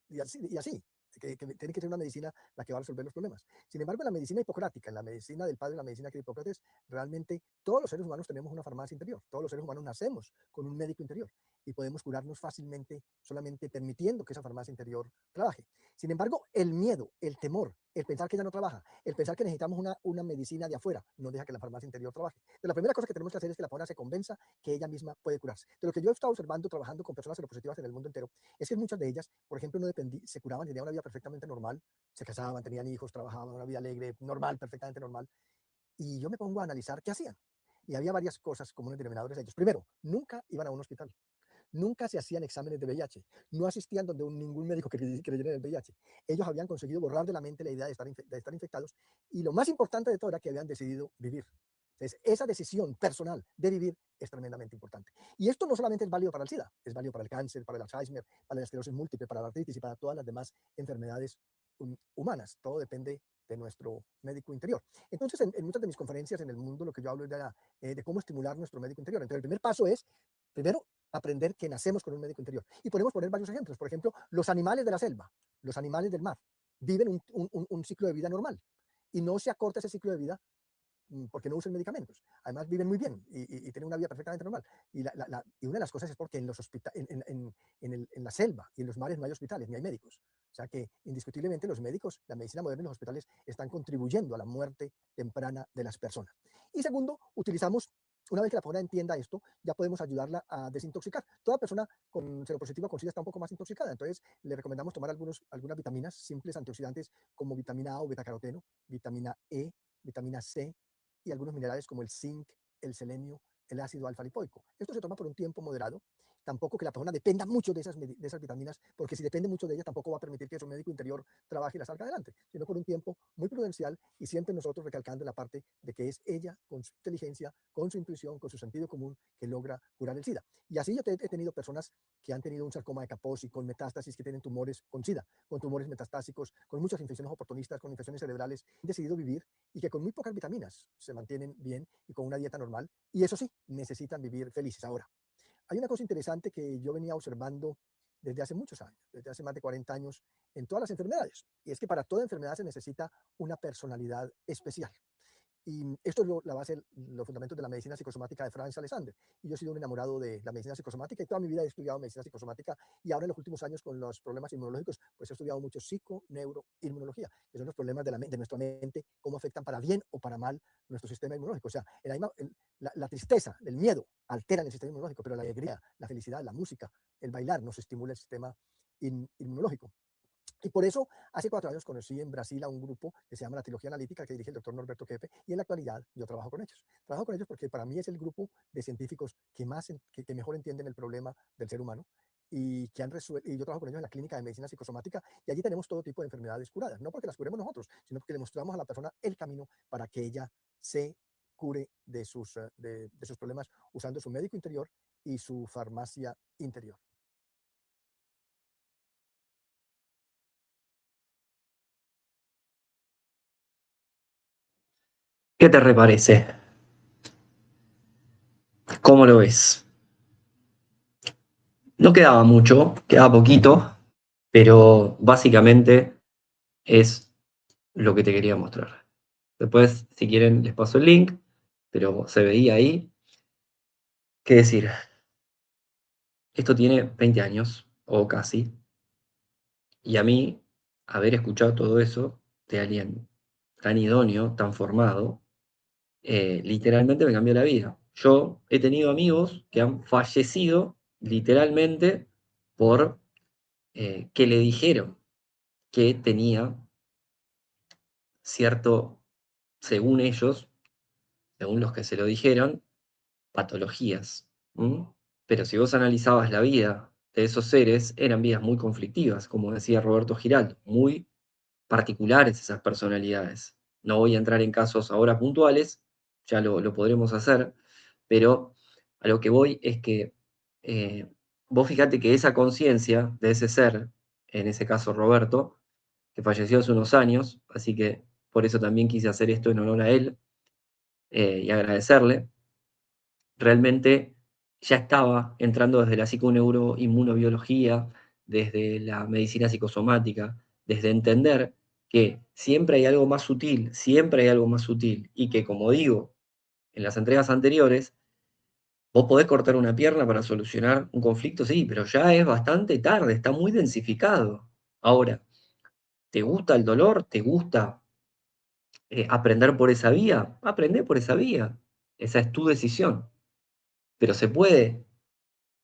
y así. Que tiene que ser una medicina la que va a resolver los problemas. Sin embargo, en la medicina hipocrática, en la medicina del padre, la medicina de Hipócrates, realmente todos los seres humanos tenemos una farmacia interior, todos los seres humanos nacemos con un médico interior y podemos curarnos fácilmente solamente permitiendo que esa farmacia interior trabaje. Sin embargo, el miedo, el temor, el pensar que ella no trabaja, el pensar que necesitamos una medicina de afuera, no deja que la farmacia interior trabaje. Entonces, la primera cosa que tenemos que hacer es que la persona se convenza que ella misma puede curarse. De lo que yo he estado observando trabajando con personas seropositivas en el mundo entero, es que muchas de ellas, por ejemplo, se curaban, tenían una vida perfectamente normal, se casaban, tenían hijos, trabajaban, una vida alegre, normal, perfectamente normal. Y yo me pongo a analizar qué hacían. Y había varias cosas comunes denominadores de ellos. Primero, nunca iban a un hospital. Nunca se hacían exámenes de VIH, no asistían donde ningún médico creyera en el VIH. Ellos habían conseguido borrar de la mente la idea de estar infectados y lo más importante de todo era que habían decidido vivir. Entonces, esa decisión personal de vivir es tremendamente importante. Y esto no solamente es válido para el SIDA, es válido para el cáncer, para el Alzheimer, para la esclerosis múltiple, para la artritis y para todas las demás enfermedades humanas. Todo depende de nuestro médico interior. Entonces, en muchas de mis conferencias en el mundo, lo que yo hablo es de cómo estimular nuestro médico interior. Entonces, el primer paso es, primero, aprender que nacemos con un médico interior. Y podemos poner varios ejemplos. Por ejemplo, los animales de la selva, los animales del mar, viven un ciclo de vida normal. Y no se acorta ese ciclo de vida porque no usan medicamentos. Además, viven muy bien y tienen una vida perfectamente normal. Y una de las cosas es porque en la selva y en los mares no hay hospitales, ni hay médicos. O sea que, indiscutiblemente, los médicos, la medicina moderna y los hospitales están contribuyendo a la muerte temprana de las personas. Y segundo, utilizamos, una vez que la persona entienda esto, ya podemos ayudarla a desintoxicar. Toda persona con seropositiva con SIDA está un poco más intoxicada, entonces le recomendamos tomar algunas vitaminas simples antioxidantes como vitamina A o betacaroteno, vitamina E, vitamina C y algunos minerales como el zinc, el selenio, el ácido alfa-lipoico. Esto se toma por un tiempo moderado. Tampoco que la persona dependa mucho de esas vitaminas, porque si depende mucho de ellas, tampoco va a permitir que su médico interior trabaje y la salga adelante, sino por un tiempo muy prudencial y siempre nosotros recalcando la parte de que es ella, con su inteligencia, con su intuición, con su sentido común, que logra curar el SIDA. Y así yo he tenido personas que han tenido un sarcoma de Kaposi con metástasis, que tienen tumores con SIDA, con tumores metastásicos, con muchas infecciones oportunistas, con infecciones cerebrales, han decidido vivir y que con muy pocas vitaminas se mantienen bien y con una dieta normal. Y eso sí, necesitan vivir felices. Ahora, hay una cosa interesante que yo venía observando desde hace muchos años, desde hace más de 40 años, en todas las enfermedades. Y es que para toda enfermedad se necesita una personalidad especial. Y esto es la base, los fundamentos de la medicina psicosomática de Franz Alexander. Y yo he sido un enamorado de la medicina psicosomática y toda mi vida he estudiado medicina psicosomática. Y ahora en los últimos años con los problemas inmunológicos, pues he estudiado mucho psico-neuro-inmunología, que son los problemas de nuestra mente, cómo afectan para bien o para mal nuestro sistema inmunológico. O sea, la tristeza, el miedo alteran el sistema inmunológico, pero la alegría, la felicidad, la música, el bailar nos estimula el sistema inmunológico. Y por eso, hace 4 años conocí en Brasil a un grupo que se llama la Trilogía Analítica, que dirige el doctor Norberto Keppe, y en la actualidad yo trabajo con ellos. Trabajo con ellos porque para mí es el grupo de científicos que mejor entienden el problema del ser humano y que han resuelto. Y yo trabajo con ellos en la clínica de medicina psicosomática, y allí tenemos todo tipo de enfermedades curadas, no porque las curemos nosotros, sino porque le mostramos a la persona el camino para que ella se cure de sus problemas usando su médico interior y su farmacia interior. ¿Qué te reparece? ¿Cómo lo ves? No quedaba mucho, quedaba poquito, pero básicamente es lo que te quería mostrar. Después, si quieren, les paso el link, pero se veía ahí. ¿Qué decir? Esto tiene 20 años, o casi, y a mí, haber escuchado todo eso de alguien tan idóneo, tan formado, literalmente me cambió la vida. Yo he tenido amigos que han fallecido literalmente por que le dijeron que tenía cierto, según ellos, según los que se lo dijeron, patologías. Pero si vos analizabas la vida de esos seres, eran vidas muy conflictivas, como decía Roberto Giraldo, muy particulares esas personalidades. No voy a entrar en casos ahora puntuales, ya lo podremos hacer, pero a lo que voy es que vos fíjate que esa conciencia de ese ser, en ese caso Roberto, que falleció hace unos años, así que por eso también quise hacer esto en honor a él y agradecerle, realmente ya estaba entrando desde la psiconeuroinmunobiología, desde la medicina psicosomática, desde entender que siempre hay algo más sutil, siempre hay algo más sutil, y que, como digo, en las entregas anteriores, vos podés cortar una pierna para solucionar un conflicto, sí, pero ya es bastante tarde, está muy densificado. Ahora, ¿te gusta el dolor? ¿Te gusta aprender por esa vía? Aprende por esa vía. Esa es tu decisión. Pero se puede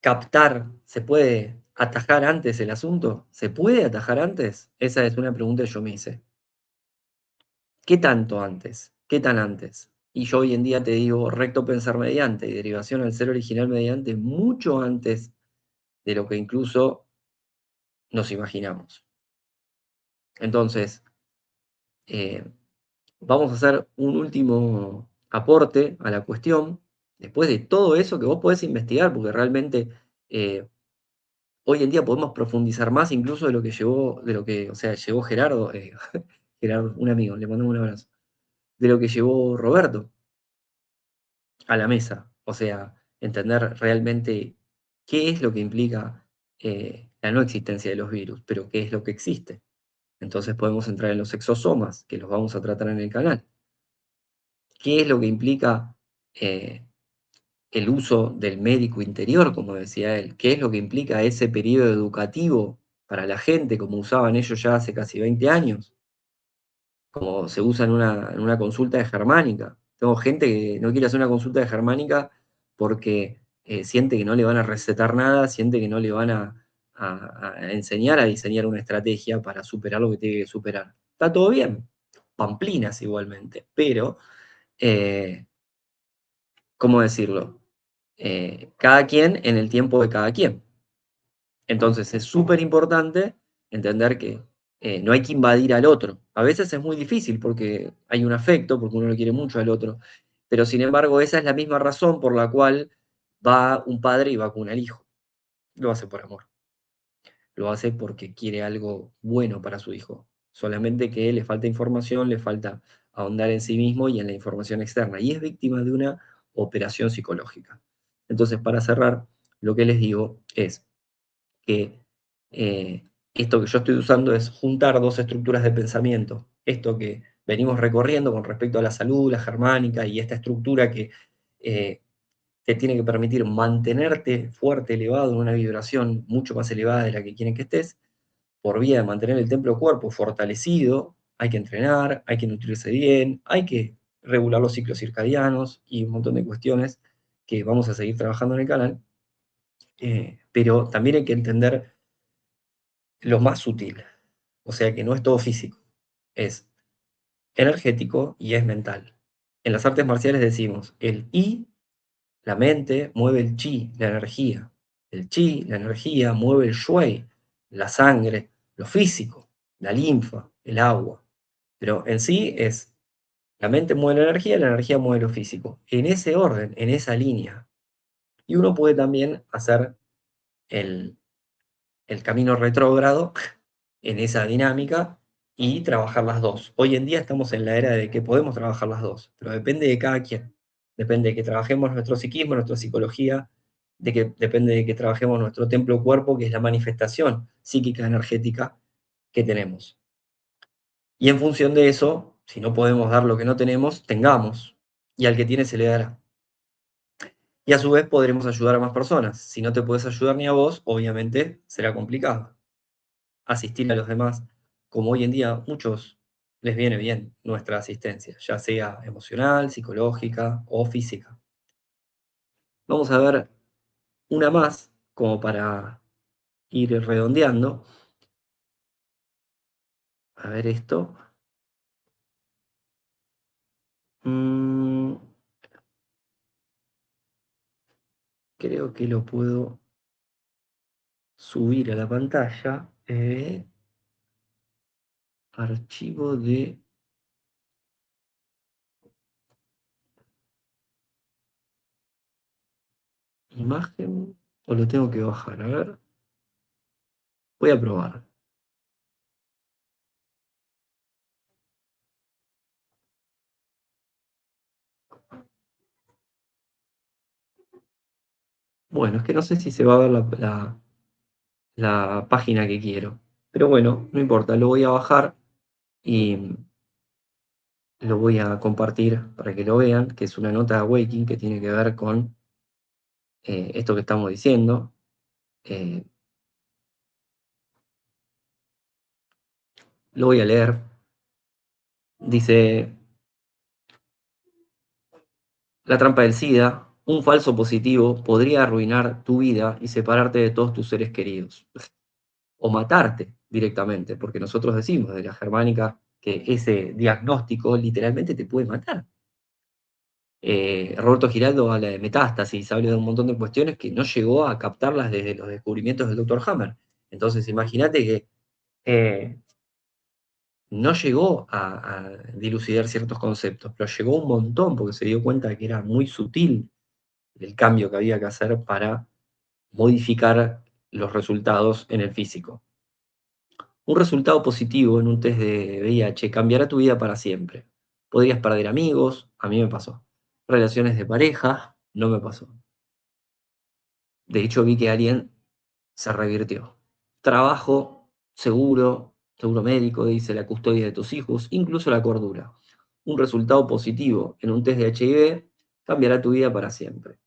captar, se puede atajar antes el asunto. ¿Se puede atajar antes? Esa es una pregunta que yo me hice. ¿Qué tanto antes? ¿Qué tan antes? Y yo hoy en día te digo recto pensar mediante y derivación al ser original mediante mucho antes de lo que incluso nos imaginamos. Entonces, vamos a hacer un último aporte a la cuestión, después de todo eso que vos podés investigar, porque realmente hoy en día podemos profundizar más incluso de lo que llegó Gerardo, Gerardo, un amigo, le mandamos un abrazo, de lo que llevó Roberto a la mesa. O sea, entender realmente qué es lo que implica la no existencia de los virus, pero qué es lo que existe. Entonces podemos entrar en los exosomas, que los vamos a tratar en el canal. ¿Qué es lo que implica el uso del médico interior, como decía él? ¿Qué es lo que implica ese periodo educativo para la gente, como usaban ellos ya hace casi 20 años? Como se usa en una consulta de germánica. Tengo gente que no quiere hacer una consulta de germánica porque siente que no le van a recetar nada, siente que no le van a enseñar a diseñar una estrategia para superar lo que tiene que superar. Está todo bien, pamplinas igualmente, pero, ¿cómo decirlo? Cada quien en el tiempo de cada quien. Entonces es súper importante entender que no hay que invadir al otro. A veces es muy difícil porque hay un afecto, porque uno lo quiere mucho al otro, pero sin embargo esa es la misma razón por la cual va un padre y vacuna al hijo. Lo hace por amor. Lo hace porque quiere algo bueno para su hijo. Solamente que le falta información, le falta ahondar en sí mismo y en la información externa. Y es víctima de una operación psicológica. Entonces, para cerrar, lo que les digo es que esto que yo estoy usando es juntar dos estructuras de pensamiento. Esto que venimos recorriendo con respecto a la salud, la germánica y esta estructura que te tiene que permitir mantenerte fuerte, elevado, en una vibración mucho más elevada de la que quieren que estés, por vía de mantener el templo cuerpo fortalecido. Hay que entrenar, hay que nutrirse bien, hay que regular los ciclos circadianos y un montón de cuestiones que vamos a seguir trabajando en el canal. Pero también hay que entender lo más sutil, o sea que no es todo físico, es energético y es mental. En las artes marciales decimos, el I, la mente, mueve el chi, la energía. El chi, la energía, mueve el shui, la sangre, lo físico, la linfa, el agua. Pero en sí es, la mente mueve la energía mueve lo físico. En ese orden, en esa línea. Y uno puede también hacer el camino retrógrado en esa dinámica y trabajar las dos. Hoy en día estamos en la era de que podemos trabajar las dos, pero depende de cada quien. Depende de que trabajemos nuestro psiquismo, nuestra psicología, depende de que trabajemos nuestro templo cuerpo, que es la manifestación psíquica energética que tenemos. Y en función de eso, si no podemos dar lo que no tenemos, tengamos, y al que tiene se le dará. Y a su vez podremos ayudar a más personas. Si no te puedes ayudar ni a vos, obviamente será complicado asistir a los demás, como hoy en día muchos les viene bien nuestra asistencia, ya sea emocional, psicológica o física. Vamos a ver una más, como para ir redondeando. A ver esto. Creo que lo puedo subir a la pantalla. Archivo de imagen, o lo tengo que bajar. A ver, voy a probar. Bueno, es que no sé si se va a ver la página que quiero. Pero bueno, no importa, lo voy a bajar y lo voy a compartir para que lo vean, que es una nota de Awakening que tiene que ver con esto que estamos diciendo. Lo voy a leer. Dice: la trampa del SIDA, un falso positivo podría arruinar tu vida y separarte de todos tus seres queridos. O matarte directamente, porque nosotros decimos de la germánica que ese diagnóstico literalmente te puede matar. Roberto Giraldo habla de metástasis, habla de un montón de cuestiones que no llegó a captarlas desde los descubrimientos del Dr. Hammer. Entonces imagínate que no llegó a dilucidar ciertos conceptos, pero llegó un montón porque se dio cuenta de que era muy sutil el cambio que había que hacer para modificar los resultados en el físico. Un resultado positivo en un test de VIH cambiará tu vida para siempre. Podrías perder amigos, a mí me pasó. Relaciones de pareja, no me pasó. De hecho, vi que alguien se revirtió. Trabajo, seguro médico, dice la custodia de tus hijos, incluso la cordura. Un resultado positivo en un test de HIV cambiará tu vida para siempre.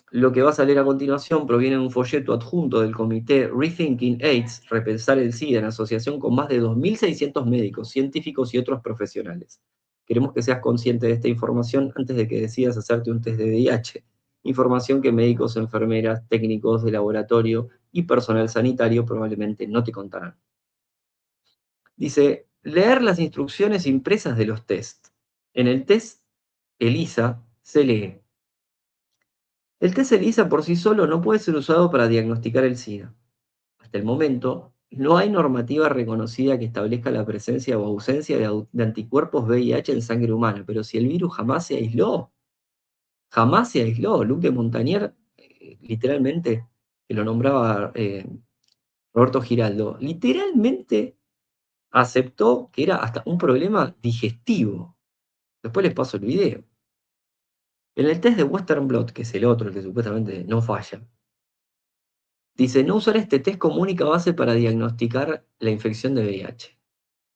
Lo que va a salir a continuación proviene de un folleto adjunto del comité Rethinking AIDS, Repensar el SIDA, en asociación con más de 2.600 médicos, científicos y otros profesionales. Queremos que seas consciente de esta información antes de que decidas hacerte un test de VIH. Información que médicos, enfermeras, técnicos de laboratorio y personal sanitario probablemente no te contarán. Dice, leer las instrucciones impresas de los test. En el test ELISA se lee: el test ELISA por sí solo no puede ser usado para diagnosticar el SIDA. Hasta el momento, no hay normativa reconocida que establezca la presencia o ausencia de anticuerpos VIH en sangre humana, pero si el virus jamás se aisló, Luc de Montagnier, literalmente, que lo nombraba Roberto Giraldo, literalmente aceptó que era hasta un problema digestivo. Después les paso el video. En el test de Western Blot, que es el otro, el que supuestamente no falla, dice no usar este test como única base para diagnosticar la infección de VIH.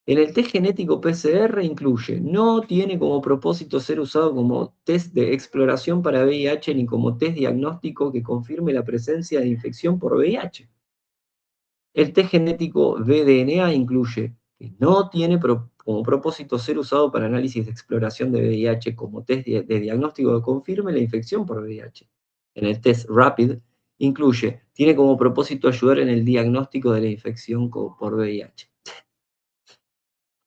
En el test genético PCR incluye, no tiene como propósito ser usado como test de exploración para VIH ni como test diagnóstico que confirme la presencia de infección por VIH. El test genético VDNA incluye, que no tiene como propósito ser usado para análisis de exploración de VIH como test de diagnóstico que confirme la infección por VIH. En el test RAPID incluye, tiene como propósito ayudar en el diagnóstico de la infección por VIH.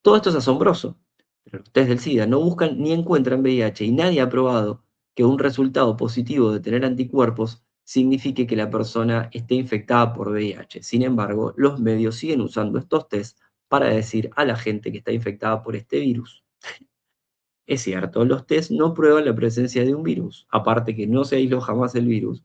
Todo esto es asombroso, pero los test del SIDA no buscan ni encuentran VIH y nadie ha probado que un resultado positivo de tener anticuerpos signifique que la persona esté infectada por VIH. Sin embargo, los medios siguen usando estos tests para decir a la gente que está infectada por este virus. Es cierto, los tests no prueban la presencia de un virus, aparte que no se aisló jamás el virus,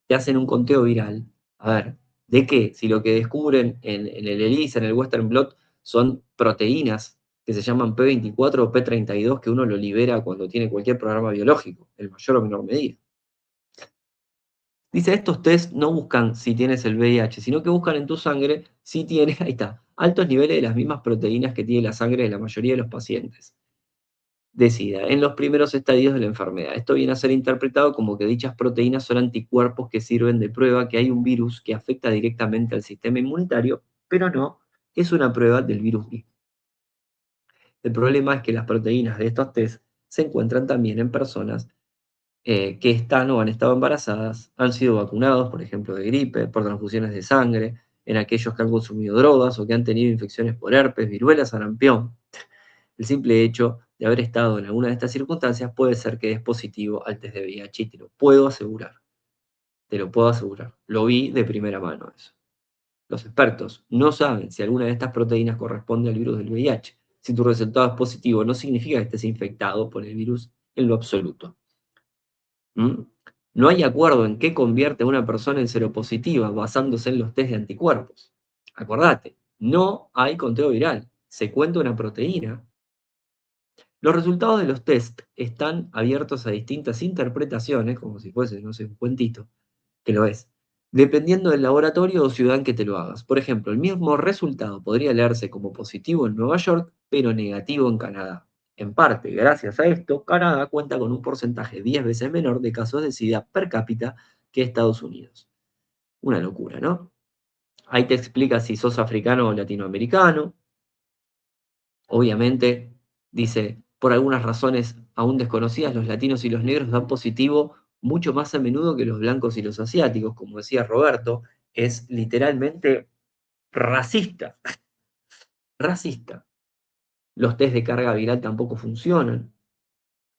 te hacen un conteo viral. A ver, ¿de qué? Si lo que descubren en el ELISA, en el Western Blot, son proteínas que se llaman P24 o P32 que uno lo libera cuando tiene cualquier programa biológico, en mayor o menor medida. Dice, estos test no buscan si tienes el VIH, sino que buscan en tu sangre si tienes, ahí está, altos niveles de las mismas proteínas que tiene la sangre de la mayoría de los pacientes de SIDA en los primeros estadios de la enfermedad. Esto viene a ser interpretado como que dichas proteínas son anticuerpos que sirven de prueba que hay un virus que afecta directamente al sistema inmunitario, pero no es una prueba del virus mismo. El problema es que las proteínas de estos test se encuentran también en personas que están o han estado embarazadas, han sido vacunados, por ejemplo, de gripe, por transfusiones de sangre, en aquellos que han consumido drogas o que han tenido infecciones por herpes, viruela, sarampión. El simple hecho de haber estado en alguna de estas circunstancias puede ser que es positivo al test de VIH, y te lo puedo asegurar. Te lo puedo asegurar. Lo vi de primera mano eso. Los expertos no saben si alguna de estas proteínas corresponde al virus del VIH. Si tu resultado es positivo, no significa que estés infectado por el virus en lo absoluto. No hay acuerdo en qué convierte a una persona en seropositiva basándose en los test de anticuerpos. Acordate, no hay conteo viral. Se cuenta una proteína. Los resultados de los test están abiertos a distintas interpretaciones, como si fuese, no sé, un cuentito, que lo es, dependiendo del laboratorio o ciudad en que te lo hagas. Por ejemplo, el mismo resultado podría leerse como positivo en Nueva York, pero negativo en Canadá. En parte, gracias a esto, Canadá cuenta con un porcentaje 10 veces menor de casos de SIDA per cápita que Estados Unidos. Una locura, ¿no? Ahí te explica si sos africano o latinoamericano. Obviamente, dice, por algunas razones aún desconocidas, los latinos y los negros dan positivo mucho más a menudo que los blancos y los asiáticos. Como decía Roberto, es literalmente racista. Racista. Los test de carga viral tampoco funcionan.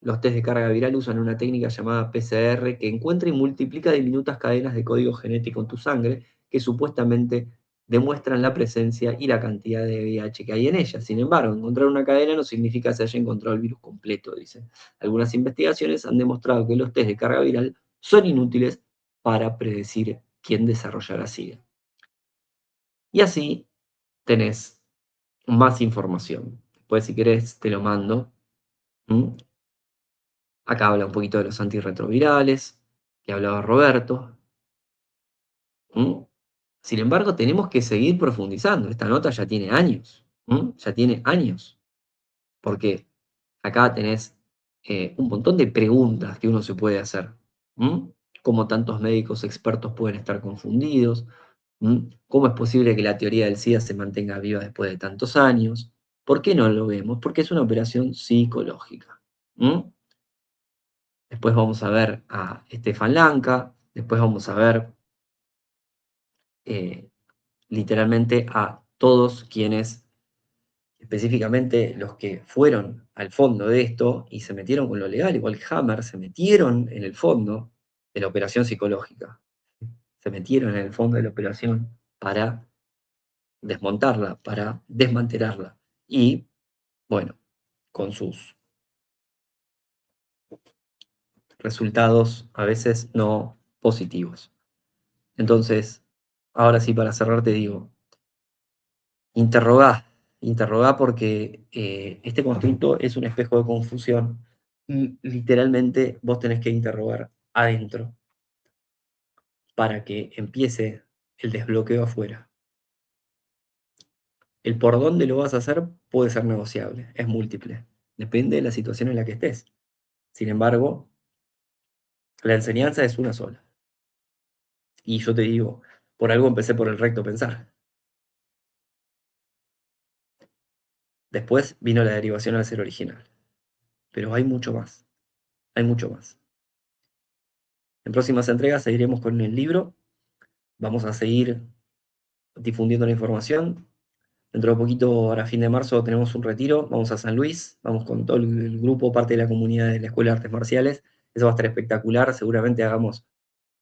Los test de carga viral usan una técnica llamada PCR que encuentra y multiplica diminutas cadenas de código genético en tu sangre que supuestamente demuestran la presencia y la cantidad de VIH que hay en ellas. Sin embargo, encontrar una cadena no significa que se haya encontrado el virus completo, dice. Algunas investigaciones han demostrado que los test de carga viral son inútiles para predecir quién desarrollará SIDA. Y así tenés más información. Después, si querés, te lo mando. Acá habla un poquito de los antirretrovirales, que hablaba Roberto. Sin embargo, tenemos que seguir profundizando. Esta nota ya tiene años. Ya tiene años. Porque acá tenés un montón de preguntas que uno se puede hacer. ¿Cómo tantos médicos expertos pueden estar confundidos? ¿Cómo es posible que la teoría del SIDA se mantenga viva después de tantos años? ¿Por qué no lo vemos? Porque es una operación psicológica. Después vamos a ver a Stefan Lanka. Después vamos a ver literalmente a todos quienes, específicamente los que fueron al fondo de esto y se metieron con lo legal, igual que Hammer, se metieron en el fondo de la operación psicológica. Se metieron en el fondo de la operación para desmontarla, para desmantelarla. Y, bueno, con sus resultados a veces no positivos. Entonces, ahora sí, para cerrar te digo, interrogá porque este constructo es un espejo de confusión y literalmente vos tenés que interrogar adentro para que empiece el desbloqueo afuera. El por dónde lo vas a hacer puede ser negociable, es múltiple, depende de la situación en la que estés. Sin embargo, la enseñanza es una sola. Y yo te digo, por algo empecé por el recto pensar. Después vino la derivación al ser original. Pero hay mucho más. Hay mucho más. En próximas entregas seguiremos con el libro. Vamos a seguir difundiendo la información. Dentro de poquito, ahora fin de marzo, tenemos un retiro. Vamos a San Luis. Vamos con todo el grupo, parte de la comunidad de la Escuela de Artes Marciales. Eso va a estar espectacular. Seguramente hagamos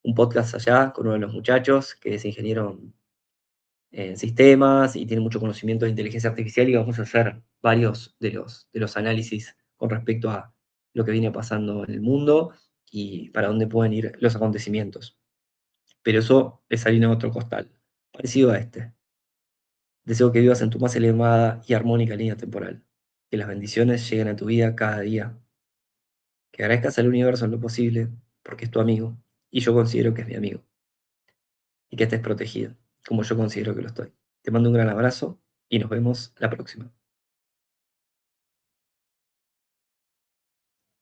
un podcast allá con uno de los muchachos que es ingeniero en sistemas y tiene mucho conocimiento de inteligencia artificial y vamos a hacer varios de los análisis con respecto a lo que viene pasando en el mundo y para dónde pueden ir los acontecimientos. Pero eso es harina de otro costal, parecido a este. Deseo que vivas en tu más elevada y armónica línea temporal. Que las bendiciones lleguen a tu vida cada día. Que agradezcas al universo en lo posible, porque es tu amigo, y yo considero que es mi amigo. Y que estés protegido, como yo considero que lo estoy. Te mando un gran abrazo y nos vemos la próxima.